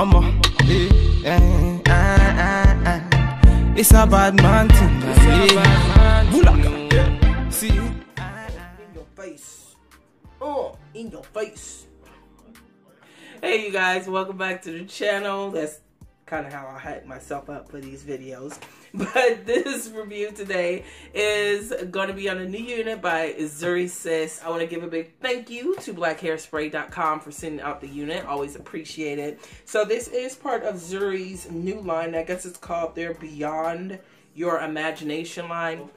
I'm a, it's a bad man thing. See, in your face. Oh, in your face. Hey you guys, welcome back to the channel. That's kind of how I hype myself up for these videos. But this review today is going to be on a new unit by Zury Sis. I want to give a big thank you to BLACKHAIRSPRAY.com for sending out the unit. Always appreciate it. So this is part of Zury's new line. I guess it's called their Beyond Your Imagination line.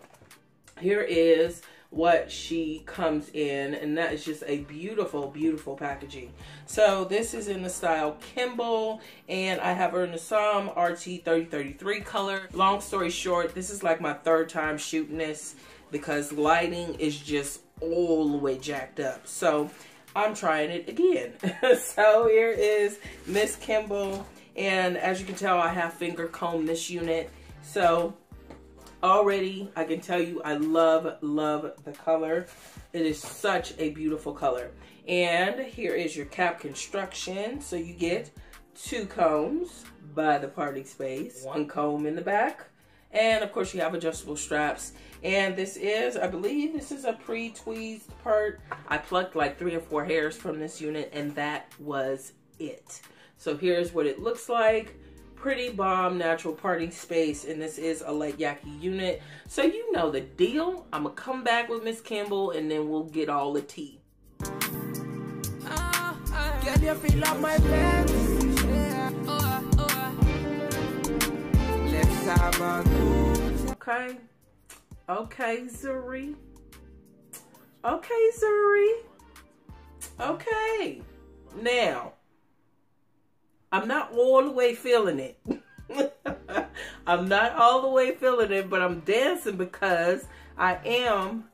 Here is what she comes in, and that is just a beautiful, beautiful packaging. So this is in the style Kimble, and I have her in the Psalm RT 3033 color. Long story short, this is like my third time shooting this because lighting is just all the way jacked up. So I'm trying it again. So here is Miss Kimble, and as you can tell, I have finger combed this unit. So already, I can tell you I love the color. It is such a beautiful color. And here is your cap construction. So you get 2 combs by the parting space, 1 comb in the back, and of course you have adjustable straps. And this is, I believe this is a pre-tweezed part. I plucked like 3 or 4 hairs from this unit, and that was it. So here's what it looks like. Pretty bomb natural parting space, and this is a light yaki unit, so you know the deal. I'm gonna come back with Miss Kimble and then we'll get all the tea. Can you feel up my pants? Let's have a good. Okay, Zury. Okay, Zury. Okay, now I'm not all the way feeling it. I'm not all the way feeling it, but I'm dancing because I am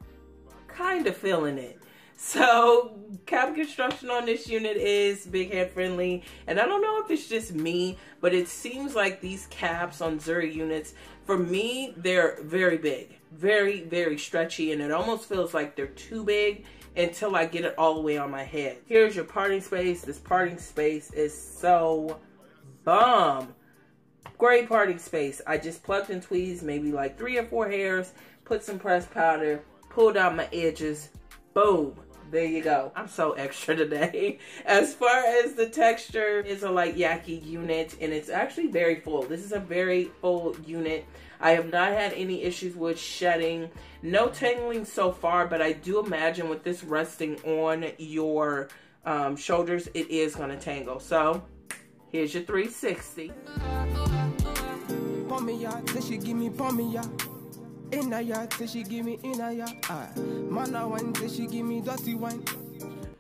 kind of feeling it. So cap construction on this unit is big head friendly, and I don't know if it's just me, but it seems like these caps on Zury units, for me, they're very big, very, very stretchy, and it almost feels like they're too big until I get it all the way on my head. Here's your parting space. This parting space is so bomb. Great parting space. I just plucked and tweezed maybe like 3 or 4 hairs, put some pressed powder, pulled out my edges, boom. There you go. I'm so extra today. As far as the texture, it's a light yaki unit, and it's actually very full. This is a very full unit. I have not had any issues with shedding. No tangling so far, but I do imagine with this resting on your shoulders, it is going to tangle. So here's your 360.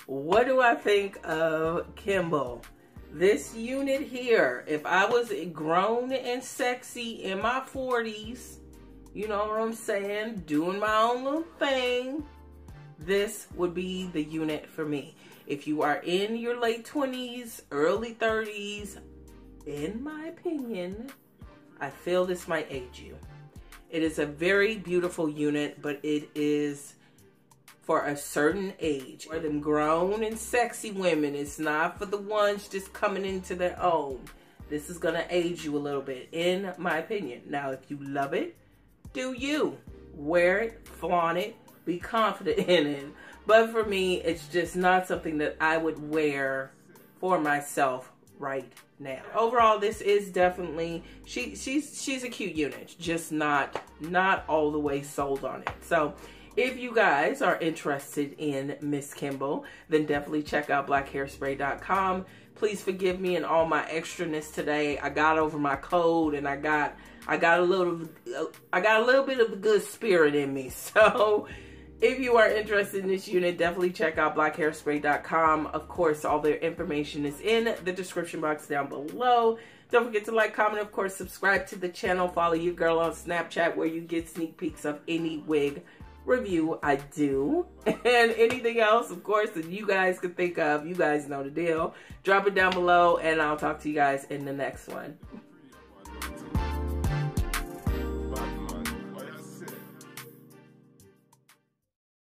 What do I think of Kimble? This unit here, if I was grown and sexy in my 40s, you know what I'm saying, doing my own little thing, this would be the unit for me. If you are in your late 20s, early 30s, in my opinion, I feel this might age you. It is a very beautiful unit, but it is for a certain age. For them grown and sexy women, it's not for the ones just coming into their own. This is gonna age you a little bit, in my opinion. Now, if you love it, do you. Wear it, flaunt it, be confident in it. But for me, it's just not something that I would wear for myself right now. Overall, this is definitely, she's a cute unit, just not all the way sold on it. So if you guys are interested in Miss Kimble, then definitely check out BLACKHAIRSPRAY.com. Please forgive me and all my extraness today. I got over my cold, and I got a little bit of the good spirit in me. So if you are interested in this unit, definitely check out BLACKHAIRSPRAY.com. Of course, all their information is in the description box down below. Don't forget to like, comment, of course, subscribe to the channel. Follow your girl on Snapchat, where you get sneak peeks of any wig review I do. And anything else, of course, that you guys can think of. You guys know the deal. Drop it down below, and I'll talk to you guys in the next one.